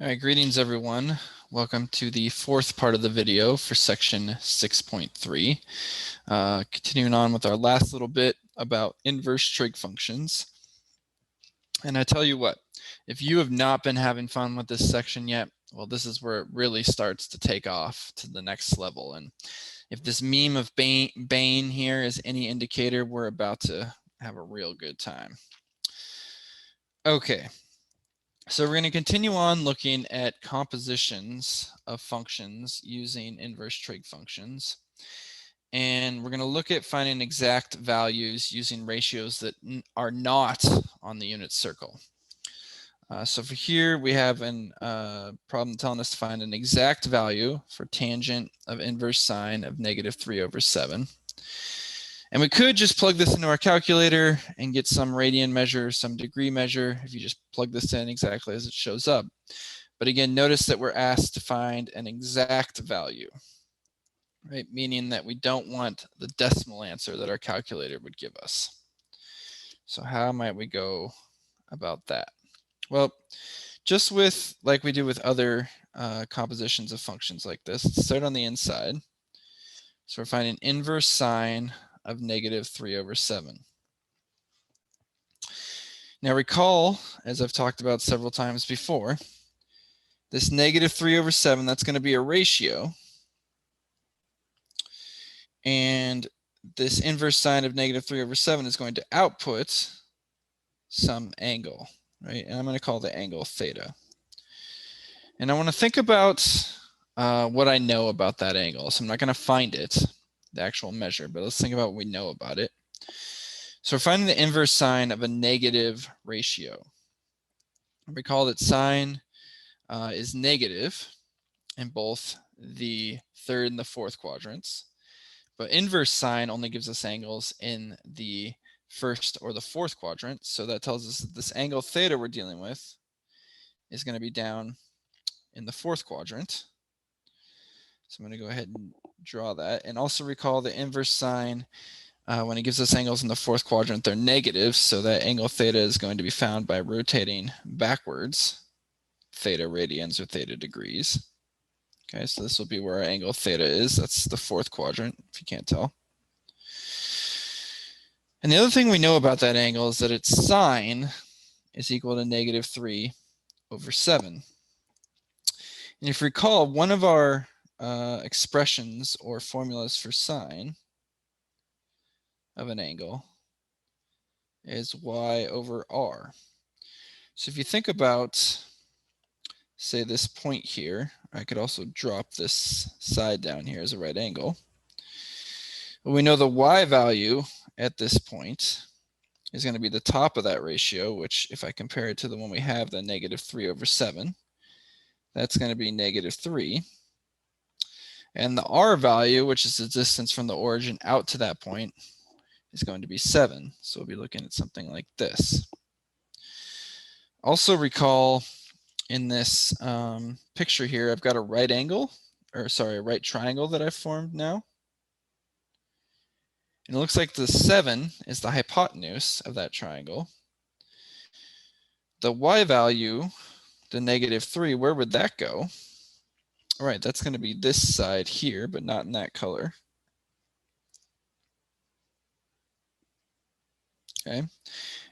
All right, greetings everyone. Welcome to the fourth part of the video for section 6.3. Continuing on with our last little bit about inverse trig functions. And I tell you what, if you have not been having fun with this section yet, well, this is where it really starts to take off to the next level. And if this meme of Bane here is any indicator, we're about to have a real good time. Okay. So we're going to continue on looking at compositions of functions using inverse trig functions. And we're going to look at finding exact values using ratios that are not on the unit circle. So for here, we have a problem telling us to find an exact value for tangent of inverse sine of -3/7. And we could just plug this into our calculator and get some radian measure, some degree measure, if you just plug this in exactly as it shows up. But again, notice that we're asked to find an exact value, right? Meaning that we don't want the decimal answer that our calculator would give us. So how might we go about that? Well, just with like we do with other compositions of functions like this, let's start on the inside. So we're finding inverse sine of -3/7. Now recall, as I've talked about several times before, this -3/7, that's going to be a ratio. And this inverse sine of -3/7 is going to output some angle, right? And I'm going to call the angle theta. And I want to think about what I know about that angle. So I'm not going to find it, the actual measure, but let's think about what we know about it. So we're finding the inverse sine of a negative ratio. Recall that sine is negative in both the third and the fourth quadrants, but inverse sine only gives us angles in the first or the fourth quadrant. So that tells us that this angle theta we're dealing with is going to be down in the fourth quadrant. So I'm going to go ahead and draw that. And also recall the inverse sine, when it gives us angles in the fourth quadrant, they're negative. So that angle theta is going to be found by rotating backwards, theta radians or theta degrees. Okay, so this will be where our angle theta is. That's the fourth quadrant, if you can't tell. And the other thing we know about that angle is that its sine is equal to -3/7. And if you recall, one of our expressions or formulas for sine of an angle is y/r. So if you think about, say, this point here, I could also drop this side down here as a right angle. Well, we know the y value at this point is going to be the top of that ratio, which if I compare it to the one we have, the -3/7, that's going to be -3. And the r value, which is the distance from the origin out to that point, is going to be 7. So we'll be looking at something like this. Also recall in this picture here, I've got a right angle, or sorry, a right triangle that I've formed now. And it looks like the 7 is the hypotenuse of that triangle. The y value, the -3, where would that go? All right, that's going to be this side here, but not in that color. Okay,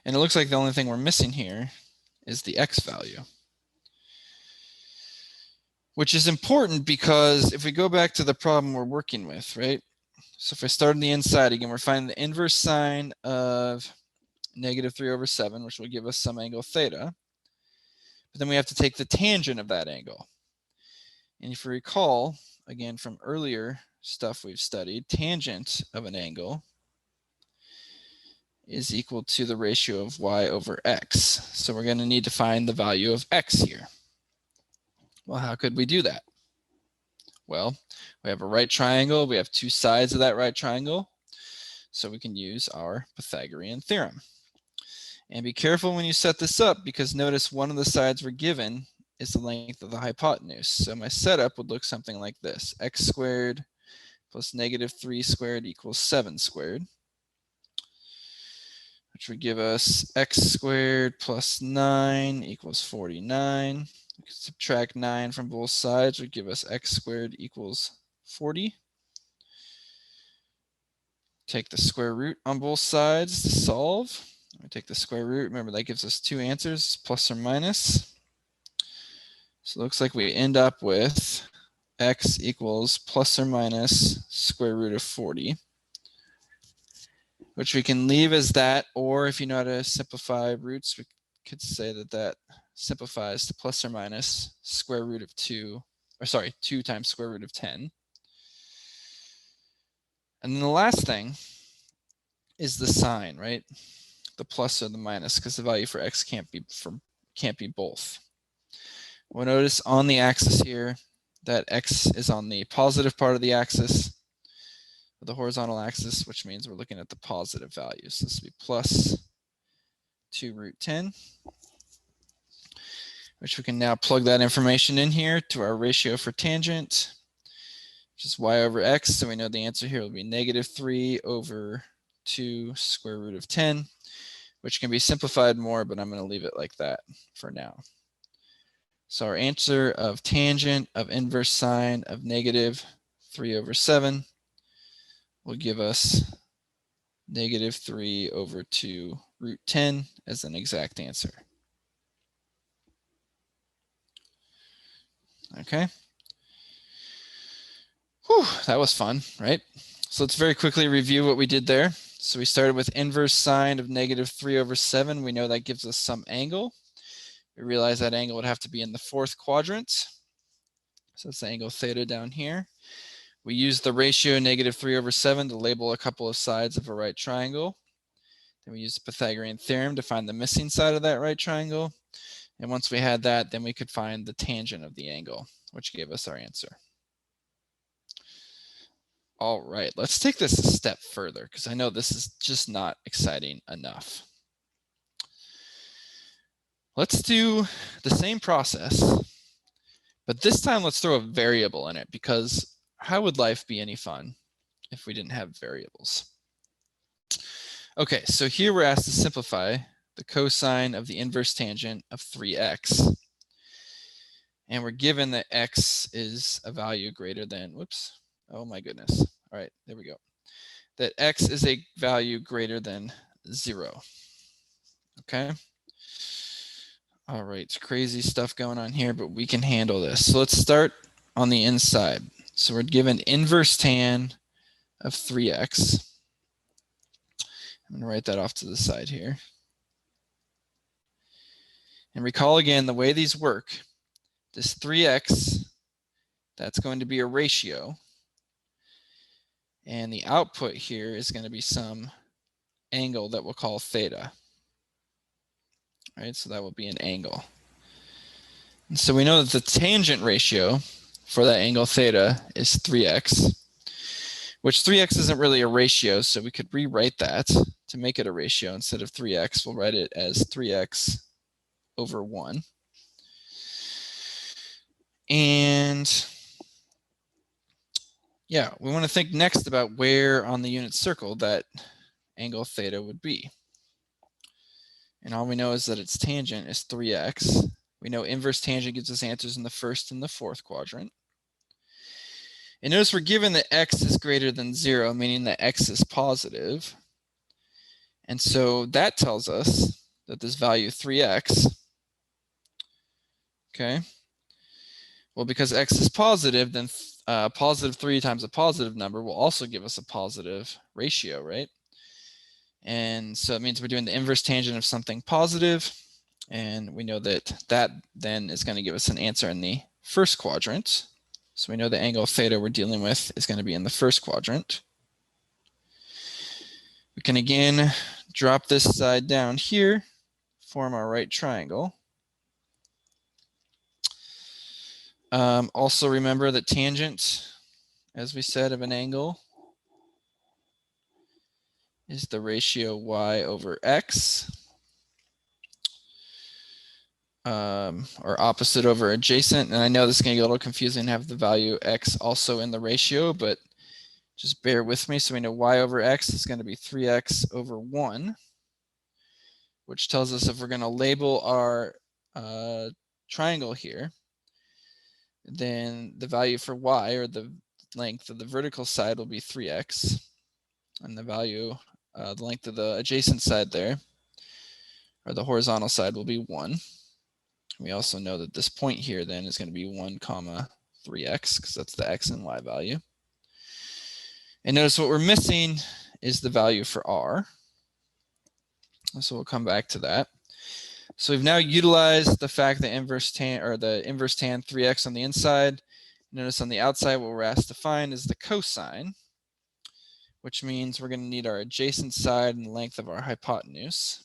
and it looks like the only thing we're missing here is the x value, which is important because if we go back to the problem we're working with, right? So if I start on the inside again, we're finding the inverse sine of -3/7, which will give us some angle theta. But then we have to take the tangent of that angle. And if you recall, again, from earlier stuff we've studied, tangent of an angle is equal to the ratio of y/x. So we're going to need to find the value of x here. Well, how could we do that? Well, we have a right triangle. We have two sides of that right triangle. So we can use our Pythagorean theorem. And be careful when you set this up, because notice one of the sides we're given is the length of the hypotenuse. So my setup would look something like this. X squared plus -3 squared equals 7 squared, which would give us x squared plus 9 equals 49, We can subtract 9 from both sides would give us x squared equals 40. Take the square root on both sides to solve. We take the square root. Remember, that gives us two answers, plus or minus. So it looks like we end up with x equals plus or minus square root of 40, which we can leave as that, or if you know how to simplify roots, we could say that that simplifies to plus or minus square root of 2 times square root of 10. And then the last thing is the sign, right? The plus or the minus, because the value for x can't be both. We'll notice on the axis here that x is on the positive part of the axis, of the horizontal axis, which means we're looking at the positive values. This will be plus 2 root 10, which we can now plug that information in here to our ratio for tangent, which is y over x. So we know the answer here will be negative 3 over 2 square root of 10, which can be simplified more, but I'm going to leave it like that for now. So our answer of tangent of inverse sine of negative 3 over 7 will give us negative 3 over 2 root 10 as an exact answer. Okay. Whew, that was fun, right? So let's very quickly review what we did there. So we started with inverse sine of negative 3 over 7. We know that gives us some angle. We realize that angle would have to be in the fourth quadrant. So it's the angle theta down here. We use the ratio negative 3 over 7 to label a couple of sides of a right triangle. Then we use the Pythagorean theorem to find the missing side of that right triangle. And once we had that, then we could find the tangent of the angle, which gave us our answer. All right, let's take this a step further, because I know this is just not exciting enough. Let's do the same process, but this time let's throw a variable in it, because how would life be any fun if we didn't have variables? Okay, so here we're asked to simplify the cosine of the inverse tangent of 3x. And we're given that x is a value greater than, whoops, oh my goodness. All right, there we go. That x is a value greater than 0. Okay. All right, crazy stuff going on here, but we can handle this. So let's start on the inside. So we're given inverse tan of 3x. I'm going to write that off to the side here. And recall again the way these work. This 3x, that's going to be a ratio. And the output here is going to be some angle that we'll call theta. All right, so that will be an angle. And so we know that the tangent ratio for that angle theta is 3x, which 3x isn't really a ratio, so we could rewrite that to make it a ratio. Instead of 3x, we'll write it as 3x over 1. And yeah, we want to think next about where on the unit circle that angle theta would be. And all we know is that its tangent is 3x. We know inverse tangent gives us answers in the first and the fourth quadrant. And notice we're given that x is greater than 0, meaning that x is positive. And so that tells us that this value 3x, okay, well, because x is positive, then positive 3 times a positive number will also give us a positive ratio, right? And so it means we're doing the inverse tangent of something positive, and we know that that then is going to give us an answer in the first quadrant. So we know the angle theta we're dealing with is going to be in the first quadrant. We can again drop this side down here, form our right triangle. Also remember that tangent, as we said, of an angle is the ratio y over x, or opposite over adjacent. And I know this is going to get a little confusing to have the value x also in the ratio, but just bear with me. So we know y over x is going to be 3x over 1, which tells us if we're going to label our triangle here, then the value for y, or the length of the vertical side, will be 3x, and the value, the length of the adjacent side there, or the horizontal side, will be 1. We also know that this point here then is going to be 1 comma 3x, because that's the x and y value. And notice what we're missing is the value for r. So we'll come back to that. So we've now utilized the fact that inverse tan, or the inverse tan 3x on the inside. Notice on the outside what we're asked to find is the cosine, which means we're going to need our adjacent side and the length of our hypotenuse.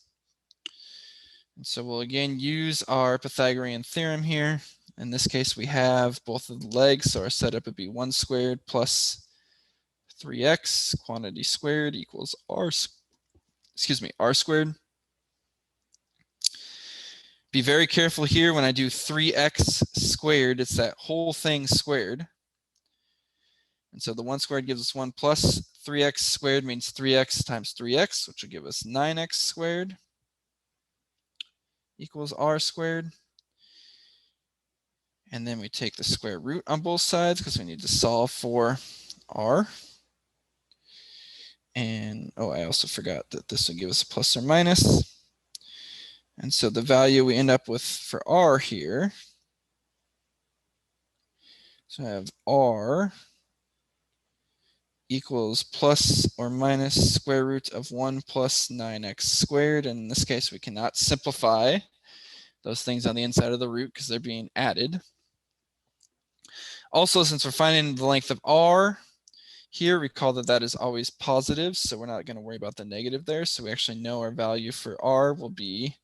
And so we'll again use our Pythagorean theorem here. In this case, we have both of the legs, so our setup would be 1 squared plus 3x quantity squared equals r squared. Be very careful here when I do 3x squared, it's that whole thing squared. And so the 1 squared gives us 1 plus 3x squared means 3x times 3x, which will give us 9x squared equals r squared. And then we take the square root on both sides because we need to solve for r. And oh, I also forgot that this will give us a plus or minus. And so the value we end up with for r here, so I have r equals plus or minus square root of 1 plus 9x squared. And in this case, we cannot simplify those things on the inside of the root because they're being added. Also, since we're finding the length of r here, recall that that is always positive, so we're not going to worry about the negative there. So we actually know our value for r will be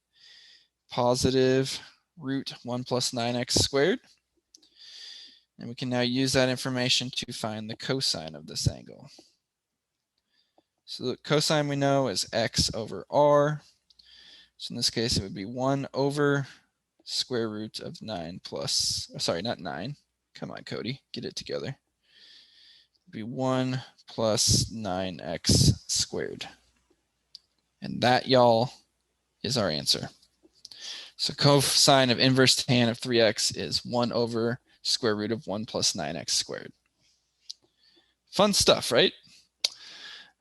positive root 1 plus 9x squared. And we can now use that information to find the cosine of this angle. So the cosine we know is x over r. So in this case, it would be 1 over square root of 9 plus, sorry, not 9. Come on, Cody, get it together. It'd be 1 plus 9x squared. And that, y'all, is our answer. So cosine of inverse tan of 3x is 1 over square root of 1 plus 9x squared. Fun stuff, right?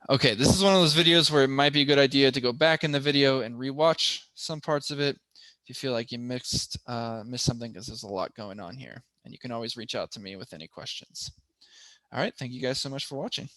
Okay, this is one of those videos where it might be a good idea to go back in the video and rewatch some parts of it if you feel like you missed something, because there's a lot going on here. And you can always reach out to me with any questions. All right, thank you guys so much for watching.